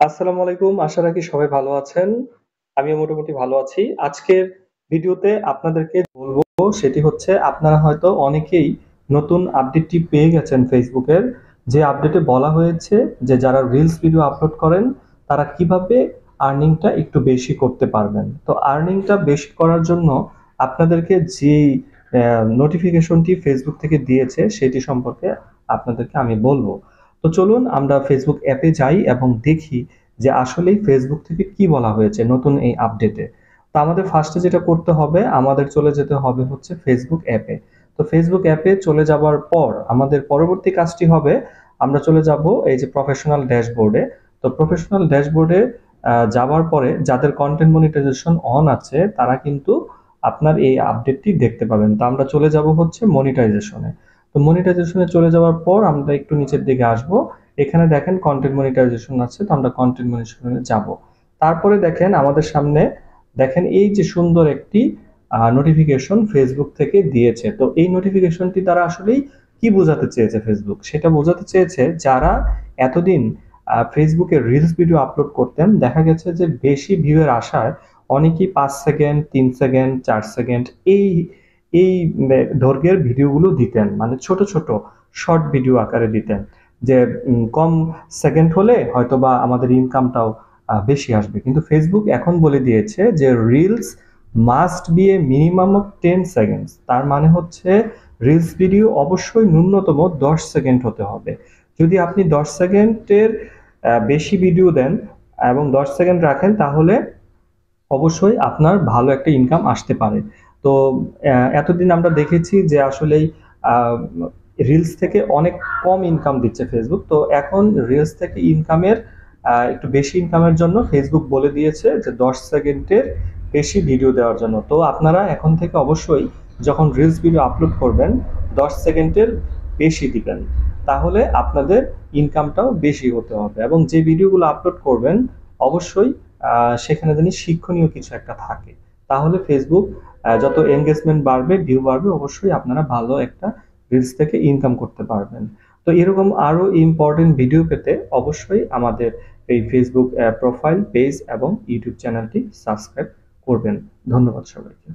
আসসালামু আলাইকুম। আশা রাখি সবাই ভালো আছেন। আমিও মোটামুটি ভালো আছি। আজকের ভিডিওতে আপনাদেরকে বলবো সেটি হচ্ছে আপনারা হয়তো অনেকেই নতুন আপডেটটি পেয়ে গেছেন ফেসবুকের। যে আপডেটে বলা হয়েছে যে যারা রিলস ভিডিও আপলোড করেন তারা কিভাবে আর্নিংটা একটু বেশি করতে পারবেন। তো আর্নিংটা বেশি করার জন্য আপনাদেরকে যেই নোটিফিকেশনটি ফেসবুক থেকে দিয়েছে সেটি সম্পর্কে আপনাদেরকে আমি বলবো। তো চলুন আমরা ফেসবুক অ্যাপে যাই এবং দেখি যে আসলেই ফেসবুক থেকে কি বলা হয়েছে নতুন এই আপডেটে। তো আমাদের ফার্স্টে যেটা করতে হবে আমাদের চলে যেতে হবে হচ্ছে ফেসবুক অ্যাপে। তো ফেসবুক অ্যাপে চলে যাবার পর আমাদের পরবর্তী কাজটি হবে আমরা চলে যাব এই যে প্রফেশনাল ড্যাশবোর্ডে। তো প্রফেশনাল ড্যাশবোর্ডে যাওয়ার পরে যাদের কন্টেন্ট মনিটাইজেশন অন আছে তারা কিন্তু আপনার এই আপডেটটি দেখতে পাবেন। তো আমরা চলে যাব হচ্ছে মনিটাইজেশনে। তো মনিটাইজেশনে চলে যাওয়ার পর আমরা একটু নিচের দিকে আসব। এখানে দেখেন কন্টেন্ট মনিটাইজেশন আছে, তো আমরা কন্টেন্ট মনিটাইজেশনে যাব। তারপরে দেখেন আমাদের সামনে দেখেন এই যে সুন্দর একটি নোটিফিকেশন ফেসবুক থেকে দিয়েছে। তো এই নোটিফিকেশনটি দ্বারা আসলেই কি বোঝাতে চেয়েছে ফেসবুক, সেটা বোঝাতে চেয়েছে যারা এতদিন ফেসবুকে রিলস ভিডিও আপলোড করতেন, দেখা গেছে যে বেশি ভিউ এর আশায় অনেকেই 5 সেকেন্ড 3 সেকেন্ড 4 সেকেন্ড এই এই দৈর্ঘ্যের ভিডিওগুলো দিতেন, মানে ছোট ছোট শর্ট ভিডিও আকারে দিতেন যে কম সেকেন্ড হলে হয়তোবা আমাদের ইনকামটাও বেশি আসবে। কিন্তু ফেসবুক এখন বলে দিয়েছে যে reels must B A minimum of 10 seconds. তার মানে হচ্ছে রিলস ভিডিও অবশ্যই ন্যূনতম 10 সেকেন্ড হতে হবে। যদি আপনি 10 সেকেন্ডের বেশি ভিডিও দেন এবং 10 সেকেন্ড রাখেন তাহলে অবশ্যই আপনার ভালো একটা ইনকাম আসতে পারে। তো এতদিন আমরা দেখেছি যে আসলেই রিলস থেকে অনেক কম ইনকাম দিচ্ছে ফেসবুক। তো এখন রিলস থেকে ইনকামের একটু বেশি ইনকামের জন্য ফেসবুক বলে দিয়েছে যে 10 সেকেন্ডের বেশি ভিডিও দেওয়ার জন্য। তো আপনারা এখন থেকে অবশ্যই যখন রিলস ভিডিও আপলোড করবেন 10 সেকেন্ডের বেশি দিবেন, তাহলে আপনাদের ইনকামটাও বেশি হতে হবে। এবং যে ভিডিওগুলো আপলোড করবেন অবশ্যই সেখানে জানি শিক্ষণীয় কিছু একটা থাকে, তাহলে ফেসবুক যত এঙ্গেজমেন্ট বাড়বে ভিউ বাড়বে অবশ্যই আপনারা ভালো একটা রিলস থেকে ইনকাম করতে পারবেন। তো এরকম আরো ইম্পর্টেন্ট ভিডিও পেতে অবশ্যই আমাদের এই ফেসবুক প্রোফাইল পেজ এবং ইউটিউব চ্যানেলটি সাবস্ক্রাইব করবেন। ধন্যবাদ সবাইকে।